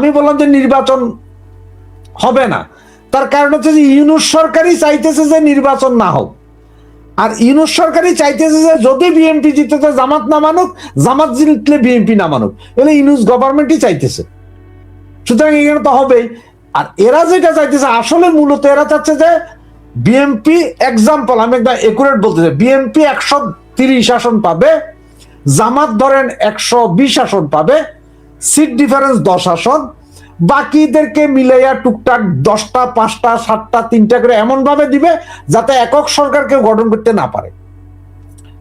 আমি বললাম যে নির্বাচন হবে না, তার কারণ হচ্ছে যে ইউনূস সরকারই চাইতেছে যে নির্বাচন না হোক, আর ইউনূস সরকারই চাইতেছে যে যদি বিএনপি জিততে জামাত না মানুক, জামাত জিতলে বিএনপি না মানুক, এগুলো ইউনূস গভর্নমেন্টই চাইতেছে। সুতরাং এখানে তো হবেই। আর এরা যেটা চাইতেছে আসলে মূলত এরা চাচ্ছে যে বিএনপি, এক্সাম্পল আমি একদম একুরেট বলতে চাই, বিএনপি 130 আসন পাবে, জামাত ধরেন 120 আসন পাবে, সিট ডিফারেন্স 10 আসন, বাকিদেরকে মিলাইয়া টুকটাক 10টা 5টা 7টা 3টা করে এমন ভাবে দিবে যাতে একক সরকার কেউ গঠন করতে না পারে,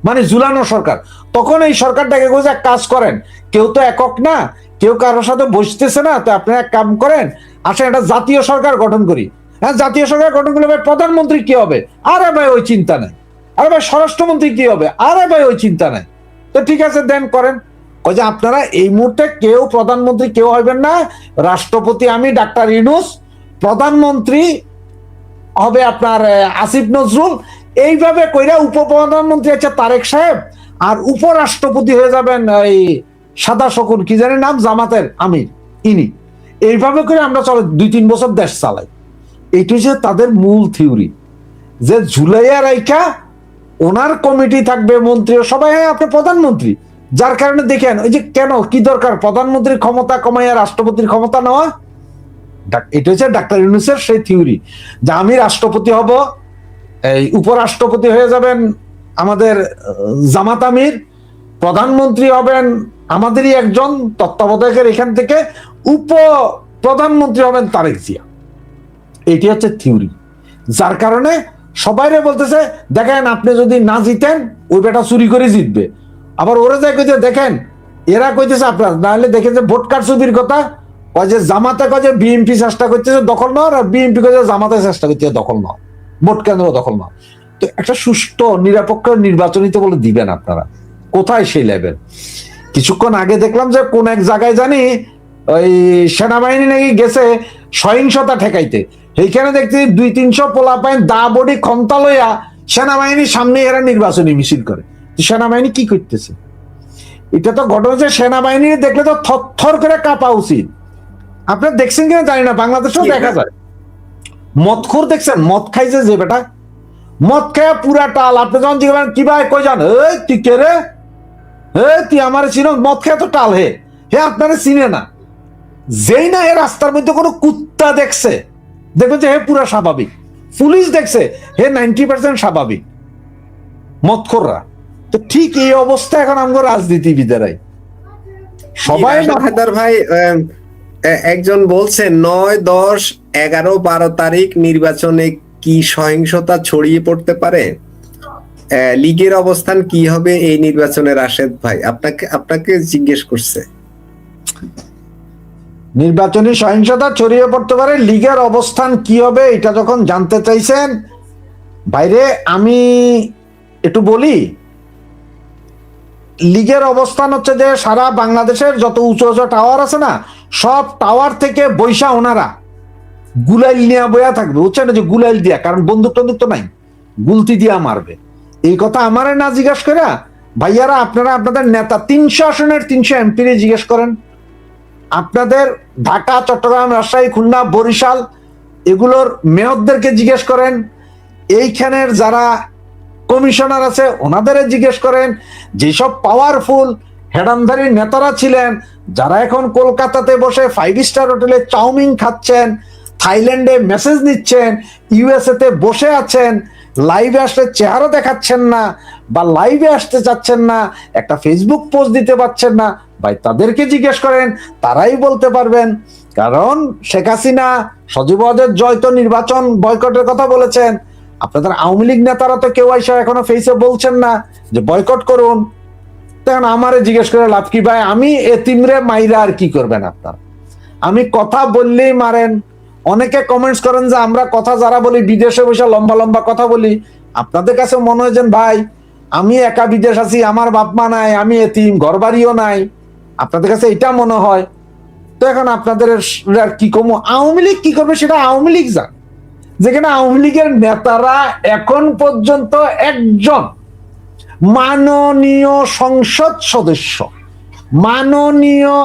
মানে ঝুলানো সরকার। তখন এই সরকারটাকে এক কাজ করেন, কেউ তো একক না, কেউ কারোর সাথে বসতেছে না, তো আপনারা এক কাম করেন, আসেন একটা জাতীয় সরকার গঠন করি। হ্যাঁ, জাতীয় সরকার গঠন করলে ভাই প্রধানমন্ত্রী কি হবে, আরে ভাই ওই চিন্তা নাই। আরে ভাই স্বরাষ্ট্রমন্ত্রী কি হবে, আরে ভাই ওই চিন্তা নাই। তো ঠিক আছে দেন করেন। ওই যে আপনারা এই মুহূর্তে কেউ প্রধানমন্ত্রী কেউ হবেন না, রাষ্ট্রপতি আমি ডাক্তার ইউনূস, প্রধানমন্ত্রী হবে আপনার আসিফ নজরুল, এইভাবে কইরা উপপ্রধানমন্ত্রী আছে তারেক সাহেব, আর উপরাষ্ট্রপতি হয়ে যাবেন এই সাদা শকুন কি জানি নাম, জামাতের আমির ইনি। এইভাবে করে আমরা চলে 2-3 বছর দেশ চালাই। এইটা হচ্ছে তাদের মূল থিওরি, যে ঝুলাইয়া রাইখা ওনার কমিটি থাকবে, মন্ত্রী সবাই, হ্যাঁ আপনি প্রধানমন্ত্রী। যার কারণে দেখেন ওই যে কেন কি দরকার প্রধানমন্ত্রীর ক্ষমতা কমাইয়া রাষ্ট্রপতির ক্ষমতা নেওয়া। এটা হচ্ছে ডাক্তার ইউনূসের সেই থিওরি, যে আমি রাষ্ট্রপতি হব, এই উপরাষ্ট্রপতি হয়ে যাবেন আমাদের জামাত আমির, প্রধানমন্ত্রী হবেন আমাদেরই একজন তত্ত্বাবধায়কের এখান থেকে, উপ প্রধানমন্ত্রী হবেন তারেক জিয়া। এটি হচ্ছে থিওরি, যার কারণে সবাইরে বলতেছে দেখেন আপনি যদি না জিতেন ওই বেটা চুরি করে জিতবে। আবার ওরা যায় কইতে দেখেন এরা কইতেছে আপনার না হলে দেখেন যে ভোট কারচুপির কথা, কয় যে জামাতে কয় যে বিএনপি চেষ্টা করতেছে দখল নেওয়ার, আর বিএনপি কয় যে জামাতে চেষ্টা করতেছে দখল নেওয়া, ভোট কেন্দ্র দখল নেওয়া। তো একটা সুষ্ঠু নিরপেক্ষ নির্বাচনীতে বলে দিবেন আপনারা, কোথায় সেই লেভেল? কিছুক্ষণ আগে দেখলাম যে কোন এক জায়গায় জানি ওই সেনাবাহিনী নাকি গেছে সহিংসতা ঠেকাইতে, এইখানে দেখছি 200-300 পোলাপাইন দা বডি ক্ষমতা লইয়া সেনাবাহিনীর সামনে এরা নির্বাচনী মিছিল করে। সেনাবাহিনী কি করতেছে? এটা তো ঘটনা যে সেনাবাহিনী দেখলে তো থরথর করে কাঁপা উচিত। আপনারা দেখছেন কিনা জানি না, বাংলাদেশেও দেখা যায়। মদখোর দেখছেন, মদ খাইছে যে বেটা, মদ খায় পুরা টাল। আপনি যখন জিজ্ঞাসা কি ভাই কই যান, এই তুই কে রে, তুই আমার চিনো, মদ খেয়ে তো টাল হে, হে আপনারা চিনে না। যেই না এ রাস্তার মধ্যে কোনো কুত্তা দেখছে, দেখবেন যে হে পুরা স্বাভাবিক। পুলিশ দেখছে হে 90% স্বাভাবিক। মদখোররা তো ঠিক এই অবস্থা এখন আমরা রাজনীতিবিদেরাই সবাই। ভাই একজন বলছে 9, 10, 11, 12 তারিখ নির্বাচনে কি সহিংসতা ছড়িয়ে পড়তে পারে, লীগের অবস্থান কি হবে এই নির্বাচনে? রাশেদ ভাই আপনাকে জিজ্ঞেস করছে। নির্বাচনী সহিংসতা ছড়িয়ে পড়তে পারে, লীগের অবস্থান কি হবে এটা যখন জানতে চাইছেন বাইরে, আমি একটু বলি। লীগের অবস্থান হচ্ছে যে সারা বাংলাদেশের যত উঁচু উঁচু টাওয়ার আছে না, সব টাওয়ার থেকে বৈশা ওনারা গুলাইল নিয়ে বয়া থাকবে, বুঝছেন, যে গুলাইল দিয়া, কারণ বন্দুক টন্দুক তো নাই, গুলতি দিয়া মারবে। এই কথা আমারে না জিজ্ঞাস করে ভাইয়ারা, আপনারা আপনাদের নেতা 300 আসনের 300 এমপি জিজ্ঞেস করেন, আপনাদের ঢাকা, চট্টগ্রাম, রাজশাহী, খুলনা, বরিশাল এগুলোর মেয়রদেরকে জিজ্ঞেস করেন, এইখানের যারা কমিশনার আছে ওনাদের জিজ্ঞেস করেন, যেসব পাওয়ারফুল হেডামধারী নেতারা ছিলেন, যারা এখন কলকাতাতে বসে 5 স্টার হোটেলে চাউমিন খাচ্ছেন, থাইল্যান্ডে মেসেজ নিচ্ছেন, ইউএসএ তে বসে আছেন, লাইভে আসলে চেহারা দেখাচ্ছেন না বা লাইভে আসতে চাচ্ছেন না, একটা ফেসবুক পোস্ট দিতে পারছেন না, ভাই তাদেরকে জিজ্ঞেস করেন, তারাই বলতে পারবেন। কারণ শেখ হাসিনা, সজীব ওয়াজেদ জয় তো নির্বাচন বয়কটের কথা বলেছেন, আপনাদের আওয়ামী লীগ নেতারা তো কেউ আইসা এখনো ফেসে বলছেন না যে বয়কট করুন। তখন আমারে জিজ্ঞেস করে লাভ কি ভাই, আমি এতিমরে মাইরা আর কি করবেন আপনারা? আমি কথা বললেই মারেন। অনেকে কমেন্টস করেন যে আমরা কথা যারা বলি বিদেশে বসে লম্বা লম্বা কথা বলি, আপনাদের কাছে মনে হয় যে ভাই আমি একা বিদেশ আছি, আমার বাপ মা নাই, আমি এতিম, ঘর বাড়িও নাই, আপনাদের কাছে এটা মনে হয়। তো এখন আপনাদের আর কি কম, আওয়ামী লীগ কি করবে সেটা আওয়ামী লীগ জান। যেখানে আওয়ামী লীগের নেতারা এখন পর্যন্ত একজন মাননীয় সংসদ সদস্য, মাননীয়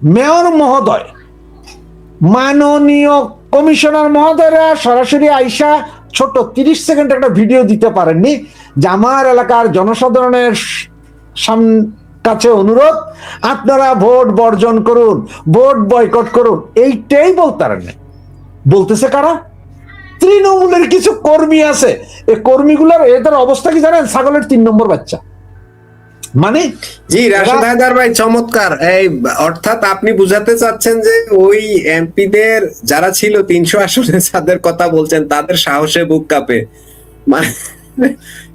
মেয়র মহোদয়, মাননীয় কমিশনার মহোদয়রা সরাসরি আইসা ছোট 30 সেকেন্ড একটা ভিডিও দিতে পারেননি যে আমার এলাকার জনসাধারণের কাছে অনুরোধ, আপনারা ভোট বর্জন করুন, ভোট বয়কট করুন, এইটাই বলতারেন না। বলতেছে কারা? তৃণমূলের কিছু কর্মী আছে, এই কর্মীগুলোর এদের অবস্থা কি জানেন? ছাগলের 3 নম্বর বাচ্চা। মানে জি, রাশেদ হায়দার ভাই চমৎকার। এই অর্থাৎ আপনি বুঝাতে চাচ্ছেন যে ওই এমপিদের যারা ছিল 300 আসনে, যাদের কথা বলছেন, তাদের সাহসে বুক কাঁপে, মানে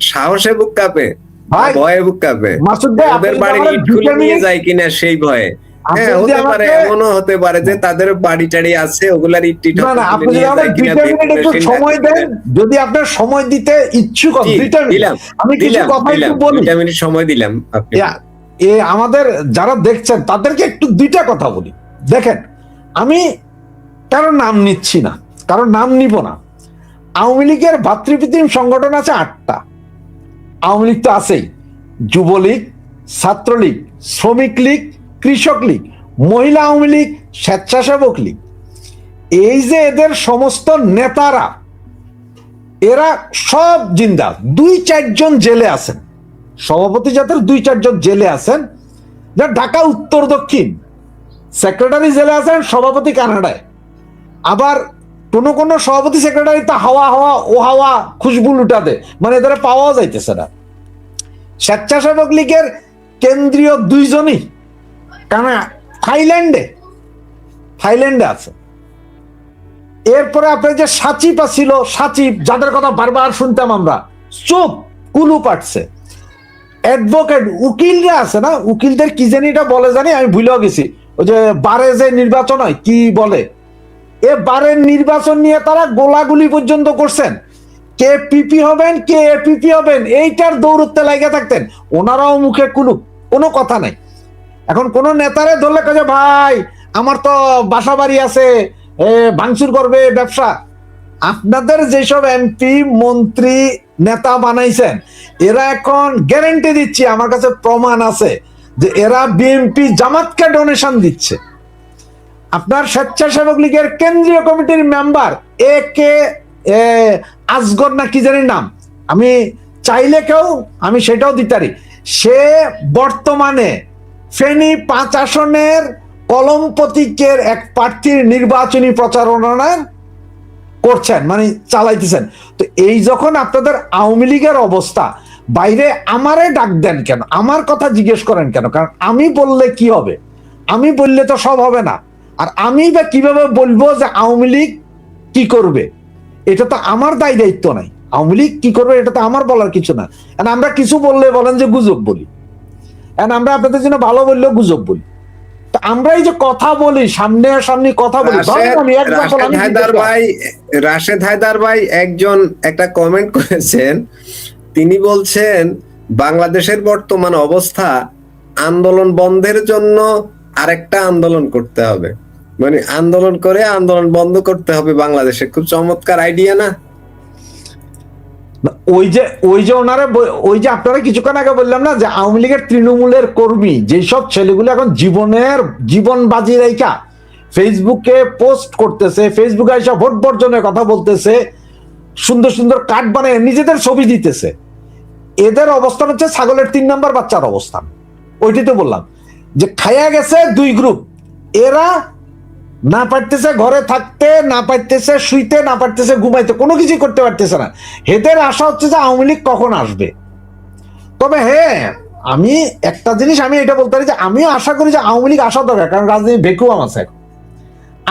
সাহসে বুক কাঁপে, ভাই, ভয়ে বুক কাঁপে, মাসুদ ভাই, ওদের আপনি বাড়ির আমার ইট খুলে 2 নিয়ে মিনিট, যায় কিনা সেই ভয়ে। আপনি হ্যাঁ, যদি হতে পারে, আমাকে, এমনও হতে পারে যে তাদের বাড়ি টাড়ি আছে, ওগুলার ইট টিট না না, আপনি যদি নিয়ে আমাকে যায় কিনা 2 মিনিট একটু মেশিন সময় দেন, যদি আপনার সময় দিতে ইচ্ছুক হন, 2 মিনিট দিলাম, আমি কিছু দিলাম, কথা একটু দিলাম, বলি। 2 মিনিট সময় দিলাম আপনি। আমাদের যারা দেখছেন তাদেরকে একটু 2টা কথা বলি। দেখেন, আমি কারো নাম নিচ্ছি না, কারো নাম নিব না। আওয়ামী লীগের ভাতৃপ্রতিম সংগঠন আছে 8টা। আওয়ামী লীগ তো আছেই, যুবলীগ, ছাত্রলীগ, শ্রমিক লীগ, কৃষক লীগ, মহিলা আওয়ামী লীগ, স্বেচ্ছাসেবক লীগ। এই যে এদের সমস্ত নেতারা, এরা সব জিন্দা। 2-4 জন জেলে আছেন, সভাপতি জাতের 2-4 জন জেলে আছেন, যা ঢাকা উত্তর দক্ষিণ। সেক্রেটারি জেলে আছেন, সভাপতি কানাডায়। আবার কোন কোন সভাপতি সেক্রেটারি তো হাওয়া হাওয়া ও হাওয়া খুশবু লুটাতে, মানে এদের পাওয়া যাইতেছে না। স্বেচ্ছাসেবক লীগের কেন্দ্রীয় 2 জনই থাইল্যান্ডে আছে। এরপরে আপনার যে সাচিব ছিল, সাচিব যাদের কথা বারবার শুনতাম আমরা, চুপ, কুলু পাটছে। অ্যাডভোকেট, উকিলরা আছে না, উকিলদের কি জানি এটা বলে, জানি আমি ভুলেও গেছি, ওই যে বারে যে নির্বাচন হয় কি বলে, এ বারের নির্বাচন নিয়ে তারা গোলাগুলি পর্যন্ত করছেন। কে পিপি হবেন, কে এপিপি হবেন, এইটার দৌড়তে লাগে থাকতেন। ওনারাও মুখে কুলুপ, কোনো কথা নাই। এখন কোন নেতারে ধরলে কাজে, ভাই আমার তো বাসা বাড়ি আছে, ভাঙচুর করবে, ব্যবসা। আপনাদের যেসব এমপি মন্ত্রী নেতা বানাইছেন, এরা এখন গ্যারান্টি দিচ্ছি, আমার কাছে প্রমাণ আছে যে এরা বিএনপি জামাতকে ডোনেশন দিচ্ছে। আপনার স্বেচ্ছাসেবক লীগের কেন্দ্রীয় কমিটির মেম্বার এ কে আসগর না কি জানি নাম, আমি চাইলে কেউ আমি সেটাও দিতে পারি। সে বর্তমানে ফেনী 5 আসনের কলম প্রতীকের এক প্রার্থীর নির্বাচনী প্রচারণা করছেন, মানে চালাইতেছেন। তো এই যখন আপনাদের আওয়ামী লীগের অবস্থা, বাইরে আমারে ডাক দেন কেন, আমার কথা জিজ্ঞেস করেন কেন? কারণ আমি বললে কি হবে? আমি বললে তো সব হবে না। আর আমি বা কিভাবে বলবো যে আওয়ামী লীগ কি করবে? এটা তো আমার দায় দায়িত্ব নাই। আওয়ামী লীগ কি করবে এটা তো আমার বলার কিছু না। আমরা কিছু বললে বলেন যে গুজব বলি, আমরা আপনাদের জন্য ভালো বললেও গুজব বলি। আমরা এই যে কথা বলি, সামনে সামনে কথা বলি। রাশেদ হায়দার ভাই একজন একটা কমেন্ট করেছেন, তিনি বলছেন বাংলাদেশের বর্তমান অবস্থা, আন্দোলন বন্ধের জন্য আরেকটা আন্দোলন করতে হবে, মানে আন্দোলন করে আন্দোলন বন্ধ করতে হবে বাংলাদেশে। খুব চমৎকার আইডিয়া না? ওই যে ওনারা, ওই যে আপনারা কিছুক্ষণ আগে বললাম না যে আওয়ামী লীগের তৃণমূলের কর্মী যেসব ছেলেগুলো এখন জীবন বাজি রেখা ফেসবুকে পোস্ট করতেছে, ফেসবুকে এসে ভোট বর্জনের কথা বলতেছে, সুন্দর সুন্দর কার্ড বানায় নিজেদের ছবি দিতেছে, এদের অবস্থান হচ্ছে ছাগলের 3 নম্বর বাচ্চার অবস্থান। ওইটাই তো বললাম যে খাইয়া গেছে 2 গ্রুপ। এরা না পারতেছে ঘরে থাকতে, না পারতেছে শুইতে, না পারতেছে ঘুমাইতে, কোনো কিছু করতে পারতেছে না। এদের আশা হচ্ছে যে আওয়ামী লীগ কখন আসবে। তবে হ্যাঁ, আমি একটা জিনিস আমি এটা বলতে পারি যে আমিও আশা করি যে আওয়ামী লীগ আসা দরকার, কারণ রাজনীতি ভেকুয়াম আছে এখন।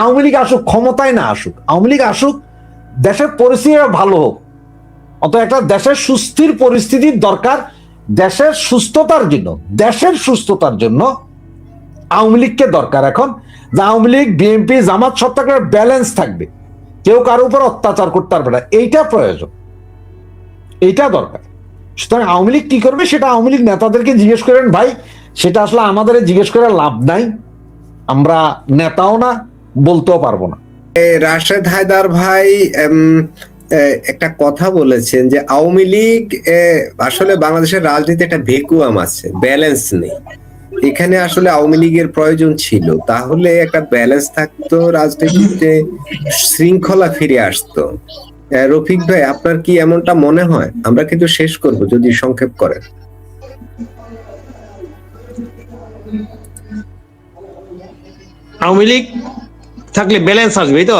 আওয়ামী লীগ আসুক, ক্ষমতায় না আসুক, আওয়ামী লীগ আসুক, দেশের পরিস্থিতি ভালো হোক। অত একটা দেশের সুস্থির পরিস্থিতির দরকার। দেশের সুস্থতার জন্য আওয়ামী লীগকে দরকার এখন। যে আওয়ামী লীগ, বিএনপি, জামাত সত্তাকের ব্যালেন্স থাকবে, কেউ কারো উপর অত্যাচার করতে পারবে না। এইটা প্রয়োজন, এইটা দরকার। সুতরাং আওয়ামী লীগ কি করবে সেটা আওয়ামী লীগ নেতাদেরকে জিজ্ঞেস করেন ভাই, সেটা আসলে আমাদের জিজ্ঞেস করে লাভ নাই। আমরা নেতাও না, বলতেও পারবো না। রাশেদ হায়দার ভাই একটা কথা বলেছেন যে আওয়ামী লীগ আসলে বাংলাদেশের রাজনীতি একটা ভেকুয়াম আছে, ব্যালেন্স নেই। এখানে আসলে আওয়ামী লীগের প্রয়োজন ছিল, তাহলে একটা ব্যালেন্স থাকতো, রাজনীতিতে শৃঙ্খলা ফিরে আসতো। রফিক ভাই, আপনার কি এমনটা মনে হয়? আমরা কিন্তু শেষ করব, যদি সংক্ষেপ করেন। আওয়ামী লীগ থাকলে ব্যালেন্স আসবে, তো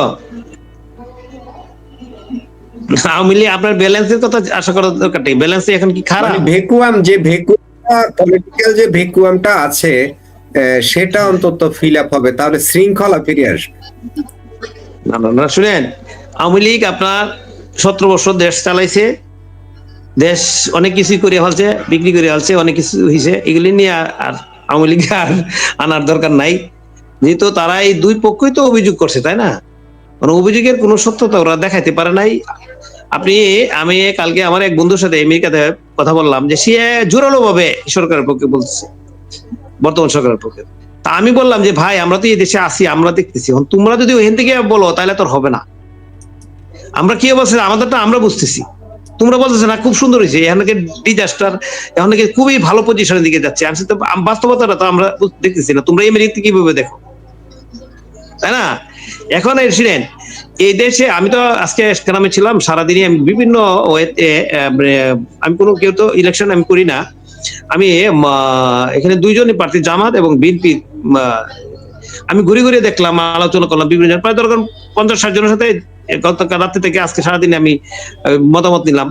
আওয়ামী লীগ আপনার ব্যালেন্সের কথা আশা করার দরকার নেই। ব্যালেন্স এখন কি খারাপ? মানে পলিটিক্যাল যে ভেকুয়ামটা আছে, সেটা অন্তত ফিল আপ হবে, তাহলে শৃঙ্খলা ফিরে আসবে। না, শুনেন, আওয়ামী লীগ আপনার 17 বছর দেশ চালাইছে, দেশ অনেক কিছু করে ফেলছে, বিক্রি করে ফেলছে, অনেক কিছু হয়েছে, এগুলি নিয়ে আর আওয়ামী লীগ আর আনার দরকার নাই। যেহেতু তারা এই দুই পক্ষই তো অভিযোগ করছে, তাই না? অভিযোগের কোনো সত্যতা ওরা দেখাইতে পারে নাই। আমি কালকে আমার এক বন্ধুর সাথে আমেরিকাতে কথা বললাম, যে সে জোরালো ভাবে সরকারের পক্ষে বলতেছে, বর্তমান সরকারের পক্ষে। তা আমি বললাম যে ভাই, আমরা তো এই দেশে আছি, আমরা দেখতেছি, তোমরা যদি ওখান থেকে বলো তাহলে তোর হবে না। আমরা কি বলছি, আমাদেরটা আমরা বুঝতেছি, তোমরা বলতেছো না খুব সুন্দর হয়েছে, এখন ডিজাস্টার, এখন খুবই ভালো পজিশনের দিকে যাচ্ছে। আমি তো বাস্তবতাটা তো আমরা দেখতেছি না, তোমরা আমেরিকাতে কিভাবে দেখো, তাই না? এখন শুনেন, এই দেশে আমি তো আজকে গ্রামে ছিলাম সারাদিনই, আমি বিভিন্ন আমি কেউ তো ইলেকশন আমি করি না। আমি এখানে দুইজনই প্রার্থী, জামাত এবং বিএনপি। আমি ঘুরে ঘুরে দেখলাম, আলোচনা করলাম বিভিন্ন জন, প্রায় ধরুন 50-60 জনের সাথে গতকাল রাত্রি থেকে আজকে সারাদিনে আমি মতামত নিলাম।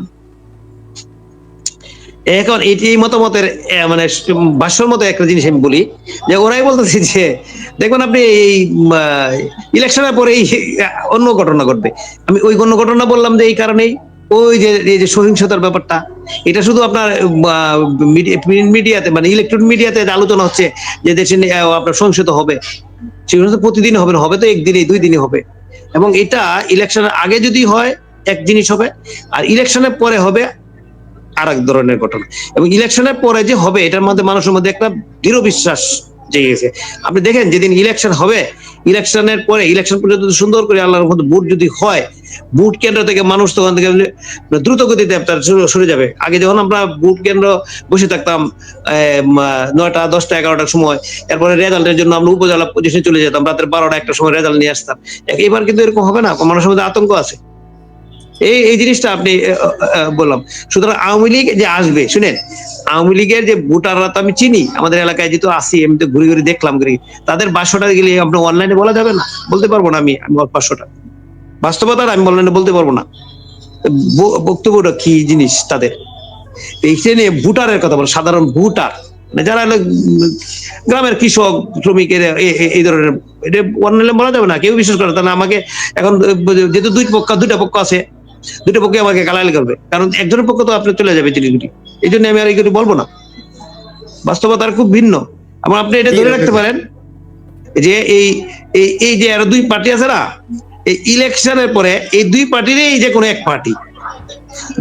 এখন এই মতামতের মানে ভাষ্যর মতো একটা জিনিস আমি বলি, যে ওরাই বলতেছে যে দেখবেন আপনি এই ইলেকশনের পরে অন্য ঘটনা ঘটবে। আমি ওই অন্য ঘটনা বললাম যে এই কারণেই, ওই যে এই যে সহিংসতার ব্যাপারটা, এটা শুধু আপনার মিডিয়াতে, মানে ইলেকট্রনিক মিডিয়াতে আলোচনা হচ্ছে যে দেশে আপনার সহিংসতা হবে, সেগুলো তো প্রতিদিন হবে না, হবে তো একদিনে 2 দিনে হবে। এবং এটা ইলেকশনের আগে যদি হয় এক জিনিস হবে, আর ইলেকশনের পরে হবে আর এক ধরনের ঘটনা। এবং ইলেকশনের পরে যে হবে, এটার মধ্যে মানুষের মধ্যে একটা দৃঢ় বিশ্বাস জেগে গেছে। আপনি দেখেন, যেদিন ইলেকশন হবে, ইলেকশনের পরে, ইলেকশন পর্যন্ত সুন্দর করে আল্লাহর মধ্যে ভোট যদি হয়, ভোট কেন্দ্র থেকে মানুষ তখন থেকে দ্রুত গতিতে সরে যাবে। আগে যখন আমরা ভোট কেন্দ্র বসে থাকতাম 9টা, 10টা, 11টার সময়, এরপরে রেজাল্টের জন্য আমরা উপজেলা পজিশনে চলে যেতাম, রাতের 12টা, 1টার সময় রেজাল্ট নিয়ে আসতাম। এবার কিন্তু এরকম হবে না, মানুষের মধ্যে আতঙ্ক আছে। এই জিনিসটা আপনি বললাম। সুতরাং আওয়ামী লীগ যে আসবে, শুনেন, আওয়ামী লীগের যে ভোটাররা তো আমি চিনি, আমাদের এলাকায় যেহেতু আসি, আমি তো ঘুরে ঘুরে দেখলাম, তাদের 500টা গেলে আপনি অনলাইনে বলা যাবে না, বলতে পারবো না। আমি 500টা বাস্তবতা আমি অনলাইনে বলতে পারবো না, বক্তব্যটা কি জিনিস তাদের। এইখানে ভোটারের কথা বল, সাধারণ ভোটার, যারা গ্রামের কৃষক, শ্রমিকের, এই ধরনের, এটা অনলাইনে বলা যাবে না, কেউ বিশ্বাস করে। তাহলে আমাকে এখন যেহেতু দুইটা পক্ষ আছে, দুটো পক্ষে আমাকে গালাগালি করবে, কারণ একজনের পক্ষ তো আপনার চলে যাবে জিনিসগুলি। এই জন্য আমি আর এইগুলি বলবো না, বাস্তবতার খুব ভিন্ন। এবং আপনি এটা ধরে রাখতে পারেন যে এই যে আরো 2 পার্টি আছে না, এই ইলেকশনের পরে এই 2 পার্টিরই এই যে কোনো এক পার্টি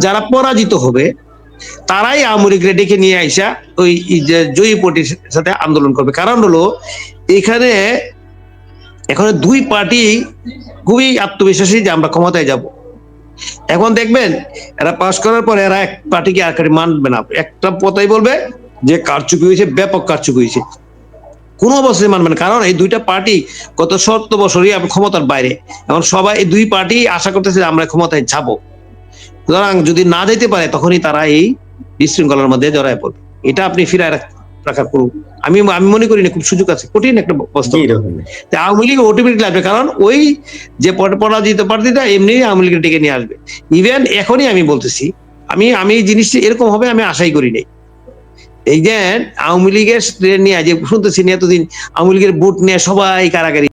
যারা পরাজিত হবে, তারাই আওয়ামী লীগকে ডেকে নিয়ে আইসা ওই জয়ী পার্টির সাথে আন্দোলন করবে। কারণ হলো এখানে এখন 2 পার্টি খুবই আত্মবিশ্বাসী যে আমরা ক্ষমতায় যাব। এখন দেখবেন, এরা পাস করার পরে এরা এক পার্টিকে আর মানবে না, একটা কথাই বলবে যে কারচুপি হয়েছে, ব্যাপক কারচুপি হয়েছে, কোনো অবস্থায় মানবে না। কারণ এই 2টা পার্টি গত 70 বছরই ক্ষমতার বাইরে, এখন সবাই এই 2 পার্টি আশা করতেছে যে আমরা ক্ষমতায় যাব। সুতরাং যদি না যেতে পারে, তখনই তারা এই বিশৃঙ্খলার মধ্যে জড়ায় পড়বে। এটা আপনি ফিরায় রাখার করুন, আমি মনে করি না খুব সুযোগ আছে, কঠিন একটা প্রস্তাব। আওয়ামী লীগ অটোমেটিক আসবে, কারণ ওই যে পরাজিত প্রার্থীটা এমনি আওয়ামী লীগের ডেকে নিয়ে আসবে। ইভেন এখনই আমি বলতেছি, আমি জিনিসটা এরকম হবে আমি আশাই করি নাই। এই যে আওয়ামী লীগের নিয়ে যে শুনতেছি এতদিন, আওয়ামী লীগের ভোট নিয়ে সবাই কারাগারি।